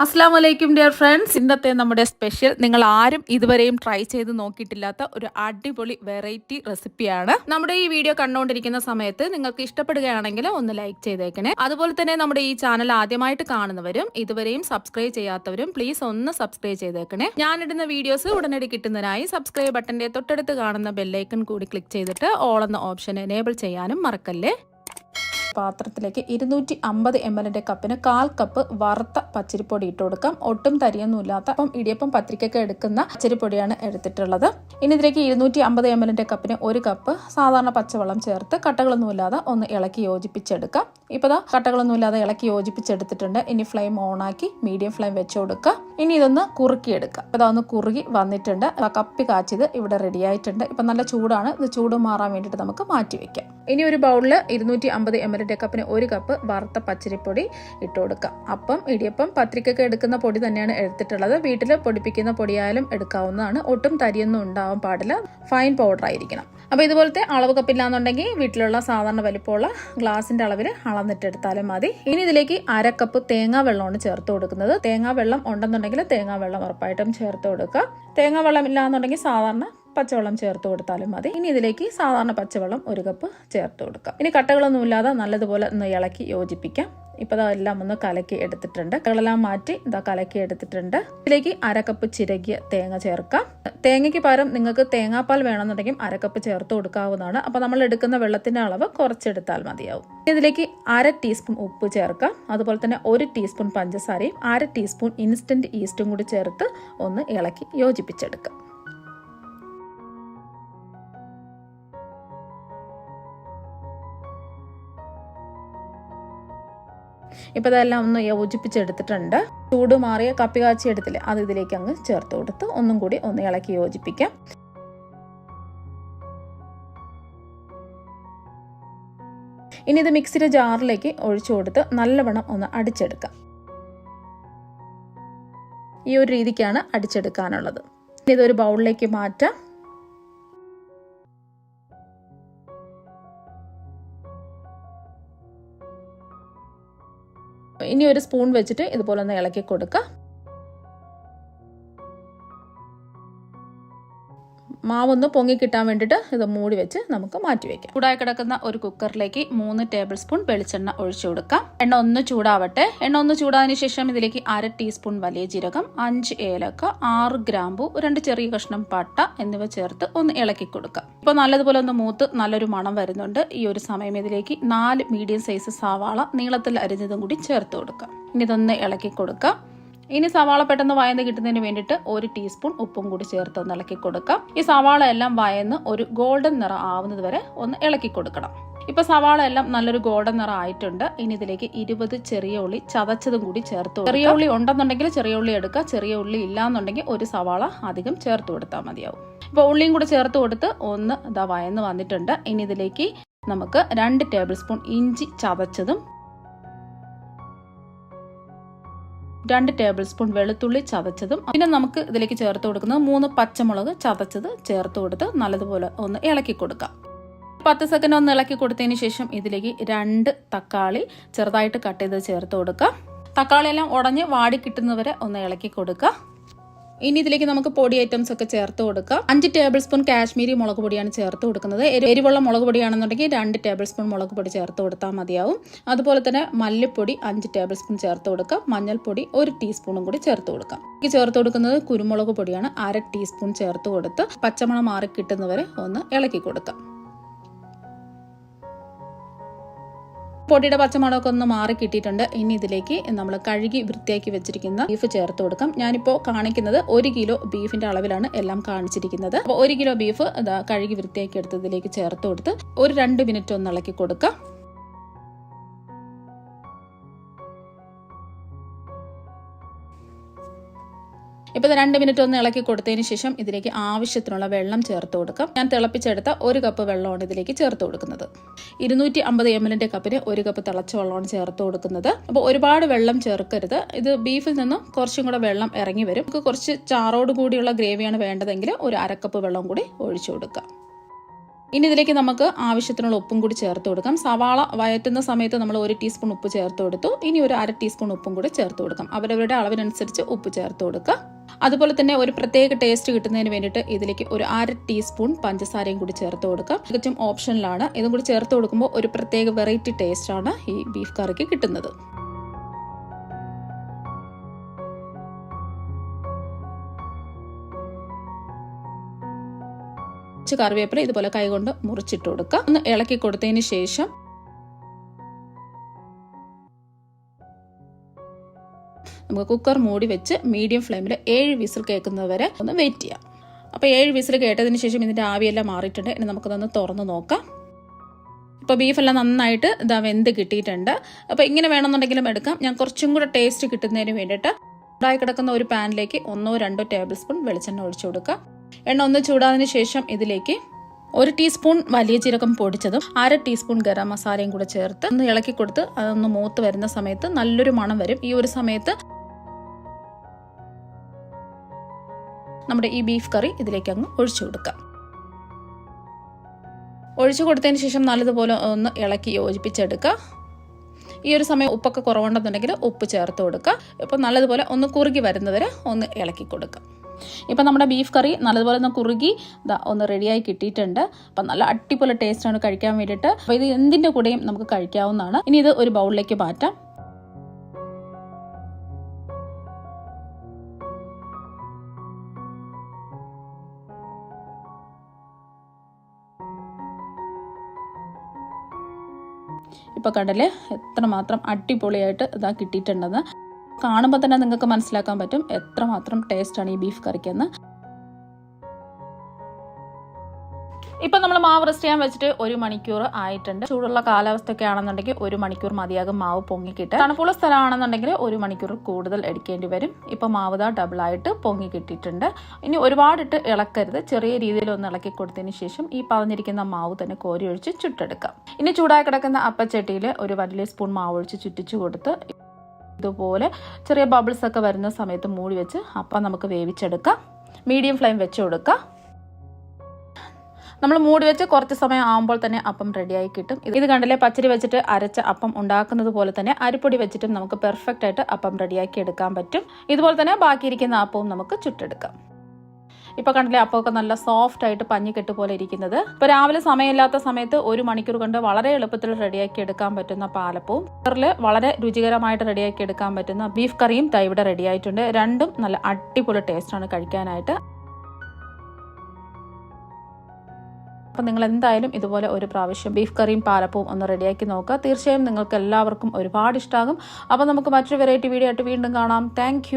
അസ്സാം വലൈക്കും dear friends. ഇന്നത്തെ നമ്മുടെ സ്പെഷ്യൽ നിങ്ങൾ ആരും ഇതുവരെയും ട്രൈ ചെയ്ത് നോക്കിയിട്ടില്ലാത്ത ഒരു അടിപൊളി വെറൈറ്റി റെസിപ്പിയാണ്. നമ്മുടെ ഈ വീഡിയോ കണ്ടുകൊണ്ടിരിക്കുന്ന സമയത്ത് നിങ്ങൾക്ക് ഇഷ്ടപ്പെടുകയാണെങ്കിൽ ഒന്ന് ലൈക്ക് ചെയ്തേക്കണേ. അതുപോലെ തന്നെ നമ്മുടെ ഈ ചാനൽ ആദ്യമായിട്ട് കാണുന്നവരും ഇതുവരെയും സബ്സ്ക്രൈബ് ചെയ്യാത്തവരും പ്ലീസ് ഒന്ന് സബ്സ്ക്രൈബ് ചെയ്തേക്കണേ. ഞാനിടുന്ന വീഡിയോസ് ഉടനടി കിട്ടുന്നതിനായി സബ്സ്ക്രൈബ് ബട്ടന്റെ തൊട്ടടുത്ത് കാണുന്ന ബെല്ലൈക്കൺ കൂടി ക്ലിക്ക് ചെയ്തിട്ട് ഓൾ എന്ന ഓപ്ഷൻ എനേബിൾ ചെയ്യാനും മറക്കല്ലേ. പാത്രത്തിലേക്ക് 250 ml കപ്പിന് 1/4 കപ്പ് വറുത്ത പച്ചരിപ്പൊടി ഇട്ട് കൊടുക്കാം. ഒട്ടും തരിയൊന്നുമില്ലാത്ത അപ്പം ഇടിയപ്പം പത്രിക്കൊക്കെ എടുക്കുന്ന പച്ചരിപ്പൊടിയാണ് എടുത്തിട്ടുള്ളത്. ഇനി ഇതിലേക്ക് 250 ml കപ്പിന് 1 കപ്പ് സാധാരണ പച്ചവെള്ളം ചേർത്ത് കട്ടകളൊന്നുമില്ലാതെ ഒന്ന് ഇളക്കി യോജിപ്പിച്ചെടുക്കാം. ഇപ്പോൾ കട്ടകളൊന്നുമില്ലാതെ ഇളക്കി യോജിപ്പിച്ചെടുത്തിട്ടുണ്ട്. ഇനി ഫ്ലെയിം ഓണാക്കി മീഡിയം ഫ്ലെയിം വെച്ച് കൊടുക്കുക. ഇനി ഇതൊന്ന് കുറുക്കിയെടുക്കാം. അപ്പോൾ അതൊന്ന് കുറുകി വന്നിട്ടുണ്ട്. കപ്പി കാച്ചിയത് ഇവിടെ റെഡി ആയിട്ടുണ്ട്. ഇപ്പം നല്ല ചൂടാണ്. ഇത് ചൂട് മാറാൻ വേണ്ടിയിട്ട് നമുക്ക് മാറ്റി വെക്കാം. ഇനി ഒരു ബൗളിൽ 250 ml കപ്പിന് 1 കപ്പ് വറുത്ത പച്ചരിപ്പൊടി ഇട്ട് കൊടുക്കാം. അപ്പം ഇടിയപ്പം പത്രിക്കൊക്കെ എടുക്കുന്ന പൊടി തന്നെയാണ് എടുത്തിട്ടുള്ളത്. വീട്ടിൽ പൊടിപ്പിക്കുന്ന പൊടിയായാലും എടുക്കാവുന്നതാണ്. ഒട്ടും തരിയൊന്നും ഉണ്ടാവാൻ പാടില്ല. ഫൈൻ പൗഡർ ആയിരിക്കണം. അപ്പോൾ ഇതുപോലത്തെ അളവ് കപ്പില്ലാന്നുണ്ടെങ്കിൽ വീട്ടിലുള്ള സാധാരണ വലിപ്പമുള്ള ഗ്ലാസിന്റെ അളവിൽ അളന്നിട്ടെടുത്താലും മതി. ഇനി ഇതിലേക്ക് 1/2 കപ്പ് തേങ്ങാ വെള്ളമാണ് ചേർത്ത് കൊടുക്കുന്നത്. തേങ്ങാ വെള്ളം ഉണ്ടെന്നുണ്ടെങ്കിൽ തേങ്ങാ വെള്ളം ഉറപ്പായിട്ടും ചേർത്ത് കൊടുക്കുക. തേങ്ങാ വെള്ളം ഇല്ലാന്നുണ്ടെങ്കിൽ സാധാരണ പച്ചവെള്ളം ചേർത്ത് കൊടുത്താലും മതി. ഇനി ഇതിലേക്ക് സാധാരണ പച്ചവെള്ളം 1 കപ്പ് ചേർത്ത് കൊടുക്കാം. ഇനി കട്ടകളൊന്നുമില്ലാതെ നല്ലതുപോലെ ഒന്ന് ഇളക്കി യോജിപ്പിക്കാം. ഇപ്പോൾ എല്ലാം ഒന്ന് കലക്കി എടുത്തിട്ടുണ്ട്. കട്ടകളെല്ലാം മാറ്റി കലക്കി എടുത്തിട്ടുണ്ട്. ഇതിലേക്ക് 1/2 കപ്പ് ചിരകിയ തേങ്ങ ചേർക്കാം. തേങ്ങയ്ക്ക് പകരം നിങ്ങൾക്ക് തേങ്ങാപ്പാൽ വേണമെന്നുണ്ടെങ്കിൽ 1/2 കപ്പ് ചേർത്ത് കൊടുക്കാവുന്നതാണ്. അപ്പോൾ നമ്മൾ എടുക്കുന്ന വെള്ളത്തിന്റെ അളവ് കുറച്ചെടുത്താൽ മതിയാവും. ഇതിലേക്ക് 1/2 ടീസ്പൂൺ ഉപ്പ് ചേർക്കാം. അതുപോലെ തന്നെ 1 ടീസ്പൂൺ പഞ്ചസാരയും 1/2 ടീസ്പൂൺ ഇൻസ്റ്റന്റ് ഈസ്റ്റും കൂടി ചേർത്ത് ഒന്ന് ഇളക്കി യോജിപ്പിച്ചെടുക്കാം. ഇപ്പോൾ ഇതെല്ലാം ഒന്ന് യോജിപ്പിച്ചെടുത്തിട്ടുണ്ട്. ചൂട് മാറിയ കപ്പി കാച്ചി എടുത്തില്ലേ, അത് ഇതിലേക്ക് അങ്ങ് ചേർത്ത് കൊടുത്ത് ഒന്നും കൂടി ഒന്ന് ഇളക്കി യോജിപ്പിക്കാം. ഇനി ഇത് മിക്സിയുടെ ജാറിലേക്ക് ഒഴിച്ചു കൊടുത്ത് നല്ലവണ്ണം ഒന്ന് അടിച്ചെടുക്കാം. ഈ ഒരു രീതിക്കാണ് അടിച്ചെടുക്കാനുള്ളത്. ഇതൊരു ബൗളിലേക്ക് മാറ്റാം. ഇനി ഒരു സ്പൂൺ വെച്ചിട്ട് ഇതുപോലെ ഒന്ന് ഇളക്കി കൊടുക്കുക. മാവൊന്ന് പൊങ്ങി കിട്ടാൻ വേണ്ടിയിട്ട് ഇത് മൂടി വെച്ച് നമുക്ക് മാറ്റി വയ്ക്കാം. ചൂടായി കിടക്കുന്ന ഒരു കുക്കറിലേക്ക് 3 ടേബിൾ സ്പൂൺ വെളിച്ചെണ്ണ ഒഴിച്ചു കൊടുക്കാം. എണ്ണ ഒന്ന് ചൂടാവട്ടെ. എണ്ണ ഒന്ന് ചൂടാതിന് ശേഷം ഇതിലേക്ക് 1/2 ടീസ്പൂൺ വലിയ ജീരകം, 5 ഏലക്ക, 6 ഗ്രാമ്പു, 2 ചെറിയ കഷ്ണം പട്ട എന്നിവ ചേർത്ത് ഒന്ന് ഇളക്കി കൊടുക്കാം. ഇപ്പോൾ നല്ലതുപോലെ ഒന്ന് മൂത്ത് നല്ലൊരു മണം വരുന്നുണ്ട്. ഈ ഒരു സമയം ഇതിലേക്ക് 4 മീഡിയം സൈസ് സവാള നീളത്തിൽ അരിഞ്ഞതും കൂടി ചേർത്ത് കൊടുക്കാം. ഇനി ഇതൊന്ന് ഇളക്കി കൊടുക്കാം. ഇനി സവാള പെട്ടെന്ന് വയന്ന് കിട്ടുന്നതിന് വേണ്ടിയിട്ട് 1 ടീസ്പൂൺ ഉപ്പും കൂടി ചേർത്ത് ഒന്ന് ഇളക്കി കൊടുക്കാം. ഈ സവാള എല്ലാം വയന്ന് ഒരു ഗോൾഡൻ നിറം ആവുന്നത് വരെ ഒന്ന് ഇളക്കി കൊടുക്കണം. ഇപ്പൊ സവാള എല്ലാം നല്ലൊരു ഗോൾഡൻ നിറം ആയിട്ടുണ്ട്. ഇനി ഇതിലേക്ക് 20 ചെറിയ ഉള്ളി ചതച്ചതും കൂടി ചേർത്ത്. ചെറിയ ഉള്ളി ഉണ്ടെന്നുണ്ടെങ്കിൽ ചെറിയ ഉള്ളി എടുക്കുക. ചെറിയ ഉള്ളി ഇല്ലാന്നുണ്ടെങ്കിൽ ഒരു സവാള അധികം ചേർത്ത് കൊടുത്താൽ മതിയാവും. ഇപ്പൊ ഉള്ളിയും കൂടി ചേർത്ത് കൊടുത്ത് ഒന്ന് വയന്ന് വന്നിട്ടുണ്ട്. ഇനി ഇതിലേക്ക് നമുക്ക് 2 ടേബിൾ സ്പൂൺ ഇഞ്ചി ചതച്ചതും 2 ടേബിൾ സ്പൂൺ വെളുത്തുള്ളി ചതച്ചതും പിന്നെ നമുക്ക് ഇതിലേക്ക് ചേർത്ത് കൊടുക്കുന്നത് 3 പച്ചമുളക് ചതച്ചത് ചേർത്ത് കൊടുത്ത് നല്ലതുപോലെ ഒന്ന് ഇളക്കി കൊടുക്കാം. 10 സെക്കൻഡ് ഒന്ന് ഇളക്കി കൊടുത്തതിന് ശേഷം ഇതിലേക്ക് 2 തക്കാളി ചെറുതായിട്ട് കട്ട് ചെയ്ത് ചേർത്ത് കൊടുക്കാം. തക്കാളി എല്ലാം ഉടഞ്ഞ് വാടി കിട്ടുന്നവരെ ഒന്ന് ഇളക്കി കൊടുക്കുക. ഇനി ഇതിലേക്ക് നമുക്ക് പൊടി ഐറ്റംസ് ഒക്കെ ചേർത്ത് കൊടുക്കാം. 5 ടേബിൾ സ്പൂൺ കാശ്മീരി മുളക് പൊടിയാണ് ചേർത്ത് കൊടുക്കുന്നത്. എരിവുള്ള മുളക് പൊടിയാണെന്നുണ്ടെങ്കിൽ 2 ടേബിൾ സ്പൂൺ മുളക് പൊടി ചേർത്ത് കൊടുത്താൽ മതിയാവും. അതുപോലെ തന്നെ മല്ലിപ്പൊടി 5 ടേബിൾ സ്പൂൺ ചേർത്ത് കൊടുക്കാം. മഞ്ഞൾപ്പൊടി 1 ടീസ്പൂണും കൂടി ചേർത്ത് കൊടുക്കാം. ചേർത്ത് കൊടുക്കുന്നത് കുരുമുളക് പൊടിയാണ്. 1/2 ടീസ്പൂൺ ചേർത്ത് കൊടുത്ത് പച്ചമണം മാറി കിട്ടുന്നവരെ ഒന്ന് ഇളക്കി കൊടുക്കാം. പൊടിയുടെ പച്ചമുളകൊക്കെ ഒന്ന് മാറി കിട്ടിയിട്ടുണ്ട്. ഇനി ഇതിലേക്ക് നമ്മൾ കഴുകി വൃത്തിയാക്കി വെച്ചിരിക്കുന്ന ബീഫ് ചേർത്ത് കൊടുക്കാം. ഞാനിപ്പോൾ കാണിക്കുന്നത് 1 കിലോ ബീഫിന്റെ അളവിലാണ് എല്ലാം കാണിച്ചിരിക്കുന്നത്. അപ്പോൾ 1 കിലോ ബീഫ് കഴുകി വൃത്തിയാക്കി എടുത്തതിലേക്ക് ചേർത്ത് കൊടുത്ത് ഒരു 2 മിനിറ്റ് ഒന്ന് ഇളക്കി കൊടുക്കാം. ഇപ്പോൾ 2 മിനിറ്റ് ഒന്ന് ഇളക്കി കൊടുത്തതിന് ശേഷം ഇതിലേക്ക് ആവശ്യത്തിനുള്ള വെള്ളം ചേർത്ത് കൊടുക്കാം. ഞാൻ തിളപ്പിച്ചെടുത്ത 1 കപ്പ് വെള്ളമാണ് ഇതിലേക്ക് ചേർത്ത് കൊടുക്കുന്നത്. 250 ml കപ്പിന് 1 കപ്പ് തിളച്ച വെള്ളമാണ് ചേർത്ത് കൊടുക്കുന്നത്. അപ്പോൾ ഒരുപാട് വെള്ളം ചേർക്കരുത്. ഇത് ബീഫിൽ നിന്നും കുറച്ചും കൂടെ വെള്ളം ഇറങ്ങി വരും. നമുക്ക് കുറച്ച് ചാറോട് കൂടിയുള്ള ഗ്രേവിയാണ് വേണ്ടതെങ്കിൽ ഒരു 1/2 കപ്പ് വെള്ളം കൂടി ഒഴിച്ചു കൊടുക്കാം. ഇനി ഇതിലേക്ക് നമുക്ക് ആവശ്യത്തിനുള്ള ഉപ്പും കൂടി ചേർത്ത് കൊടുക്കാം. സവാള വഴറ്റുന്ന സമയത്ത് നമ്മൾ 1 ടീസ്പൂൺ ഉപ്പ് ചേർത്ത് കൊടുത്തു. ഇനി ഒരു 1/2 ടീസ്പൂൺ ഉപ്പും കൂടി ചേർത്ത് കൊടുക്കാം. അവരവരുടെ അളവിനനുസരിച്ച് ഉപ്പ് ചേർത്ത് കൊടുക്കുക. അതുപോലെ തന്നെ ഒരു പ്രത്യേക ടേസ്റ്റ് കിട്ടുന്നതിന് വേണ്ടിയിട്ട് ഇതിലേക്ക് ഒരു 1/2 ടീസ്പൂൺ പഞ്ചസാരയും കൂടി ചേർത്ത് കൊടുക്കാം. തികച്ചും ഓപ്ഷനിലാണ്. ഇതും കൂടി ചേർത്ത് കൊടുക്കുമ്പോൾ ഒരു പ്രത്യേക വെറൈറ്റി ടേസ്റ്റാണ് ഈ ബീഫ് കറിക്ക് കിട്ടുന്നത്. കറിവേപ്പില ഇതുപോലെ കൈകൊണ്ട് മുറിച്ചിട്ട് കൊടുക്കുക. ഒന്ന് ഇളക്കി കൊടുത്തതിന് ശേഷം നമുക്ക് കുക്കർ മൂടി വെച്ച് മീഡിയം ഫ്ലെയിമിൽ 7 വിസിൽ കേൾക്കുന്നത് വരെ ഒന്ന് വെയിറ്റ് ചെയ്യാം. അപ്പോൾ 7 വിസിൽ കേട്ടതിന് ശേഷം ഇതിൻ്റെ ആവിയെല്ലാം മാറിയിട്ടുണ്ട്. ഇനി നമുക്കതൊന്ന് തുറന്ന് നോക്കാം. ഇപ്പോൾ ബീഫെല്ലാം നന്നായിട്ട് വെന്ത് കിട്ടിയിട്ടുണ്ട്. അപ്പോൾ ഇങ്ങനെ വേണമെന്നുണ്ടെങ്കിലും എടുക്കാം. ഞാൻ കുറച്ചും കൂടെ ടേസ്റ്റ് കിട്ടുന്നതിന് വേണ്ടിയിട്ട് ചൂടായി കിടക്കുന്ന ഒരു പാനിലേക്ക് 1-2 ടേബിൾ സ്പൂൺ വെളിച്ചെണ്ണ ഒഴിച്ചു കൊടുക്കുക. എണ്ണ ഒന്ന് ചൂടാതിന് ശേഷം ഇതിലേക്ക് 1 ടീസ്പൂൺ വലിയ ജീരകം പൊടിച്ചതും 1/2 ടീസ്പൂൺ ഗരം മസാലയും കൂടെ ചേർത്ത് ഒന്ന് ഇളക്കി കൊടുത്ത് അതൊന്ന് മൂത്ത് വരുന്ന സമയത്ത് നല്ലൊരു മണം വരും. ഈ ഒരു സമയത്ത് നമ്മുടെ ഈ ബീഫ് കറി ഇതിലേക്ക് അങ്ങ് ഒഴിച്ചു കൊടുക്കാം. ഒഴിച്ചു കൊടുത്തതിന് ശേഷം നല്ലതുപോലെ ഒന്ന് ഇളക്കി യോജിപ്പിച്ചെടുക്കുക. ഈ ഒരു സമയം ഉപ്പൊക്കെ കുറവുണ്ടെന്നുണ്ടെങ്കിൽ ഉപ്പ് ചേർത്ത് കൊടുക്കുക. ഇപ്പോൾ നല്ലതുപോലെ ഒന്ന് കുറുകി വരുന്നവരെ ഒന്ന് ഇളക്കി കൊടുക്കുക. ഇപ്പം നമ്മുടെ ബീഫ് കറി നല്ലതുപോലെ ഒന്ന് കുറുകി ഒന്ന് റെഡിയായി കിട്ടിയിട്ടുണ്ട്. അപ്പം നല്ല അടിപൊളി ടേസ്റ്റാണ് കഴിക്കാൻ വേണ്ടിയിട്ട്. അപ്പോൾ ഇത് എന്തിൻ്റെ കൂടെയും നമുക്ക് കഴിക്കാവുന്നതാണ്. ഇനി ഇത് ഒരു ബൗളിലേക്ക് മാറ്റാം. ഇപ്പോൾ കടല് എത്രമാത്രം അടിപൊളിയായിട്ട് കിട്ടിയിട്ടുണ്ടെന്ന് കാണുമ്പോൾ തന്നെ നിങ്ങൾക്ക് മനസ്സിലാക്കാൻ പറ്റും എത്രമാത്രം ടേസ്റ്റാണ് ഈ ബീഫ് കറിക്കെന്ന്. ഇപ്പം നമ്മൾ മാവ് റെസ്റ്റ് ചെയ്യാൻ വെച്ചിട്ട് 1 മണിക്കൂർ ആയിട്ടുണ്ട്. ചൂടുള്ള കാലാവസ്ഥയൊക്കെ ആണെന്നുണ്ടെങ്കിൽ 1 മണിക്കൂർ മതിയാകും മാവ് പൊങ്ങിക്കിട്ട്. തണുപ്പുള്ള സ്ഥലമാണെന്നുണ്ടെങ്കിൽ 1 മണിക്കൂർ കൂടുതൽ എടുക്കേണ്ടി വരും. ഇപ്പം മാവ് ഡബിളായിട്ട് പൊങ്ങി കിട്ടിയിട്ടുണ്ട്. ഇനി ഒരുപാടിട്ട് ഇളക്കരുത്. ചെറിയ രീതിയിൽ ഒന്ന് ഇളക്കി കൊടുത്തതിന് ശേഷം ഈ പറഞ്ഞിരിക്കുന്ന മാവ് തന്നെ കോരി ഒഴിച്ച് ചുട്ടെടുക്കാം. ഇനി ചൂടായി കിടക്കുന്ന അപ്പച്ചട്ടിയിൽ ഒരു വലിയ സ്പൂൺ മാവ് ഒഴിച്ച് ചുറ്റിച്ചു കൊടുത്ത് ഇതുപോലെ ചെറിയ ബബിൾസ് ഒക്കെ വരുന്ന സമയത്ത് മൂടി വെച്ച് അപ്പം നമുക്ക് വേവിച്ചെടുക്കാം. മീഡിയം ഫ്ലെയിം വെച്ച് കൊടുക്കുക. നമ്മൾ മൂടി വെച്ച് കുറച്ച് സമയം ആകുമ്പോൾ തന്നെ അപ്പം റെഡിയായി കിട്ടും. ഇത് കണ്ടില്ലേ, പച്ചരി വെച്ചിട്ട് അരച്ച അപ്പം ഉണ്ടാക്കുന്നത് പോലെ തന്നെ അരിപ്പൊടി വെച്ചിട്ടും നമുക്ക് പെർഫെക്റ്റ് ആയിട്ട് അപ്പം റെഡിയാക്കി എടുക്കാൻ പറ്റും. ഇതുപോലെ തന്നെ ബാക്കിയിരിക്കുന്ന അപ്പവും നമുക്ക് ചുട്ടെടുക്കാം. ഇപ്പോൾ കണ്ടില്ലേ, അപ്പമൊക്കെ നല്ല സോഫ്റ്റ് ആയിട്ട് പഞ്ഞിക്കെട്ട് പോലെ ഇരിക്കുന്നത്. ഇപ്പോൾ രാവിലെ സമയമില്ലാത്ത സമയത്ത് 1 മണിക്കൂർ കൊണ്ട് വളരെ എളുപ്പത്തിൽ റെഡിയാക്കി എടുക്കാൻ പറ്റുന്ന പാലപ്പവും കുക്കറിൽ വളരെ രുചികരമായിട്ട് റെഡിയാക്കി എടുക്കാൻ പറ്റുന്ന ബീഫ് കറിയും ഇവിടെ റെഡി ആയിട്ടുണ്ട്. രണ്ടും നല്ല അടിപൊളി ടേസ്റ്റാണ് കഴിക്കാനായിട്ട്. അപ്പം നിങ്ങൾ എന്തായാലും ഇതുപോലെ ഒരു പ്രാവശ്യം ബീഫ് കറിയും പാലപ്പവും ഒന്ന് റെഡിയാക്കി നോക്കുക. തീർച്ചയായും നിങ്ങൾക്ക് എല്ലാവർക്കും ഒരുപാട് ഇഷ്ടമാകും. അപ്പോൾ നമുക്ക് മറ്റൊരു വെറൈറ്റി വീഡിയോ ആയിട്ട് വീണ്ടും കാണാം. താങ്ക്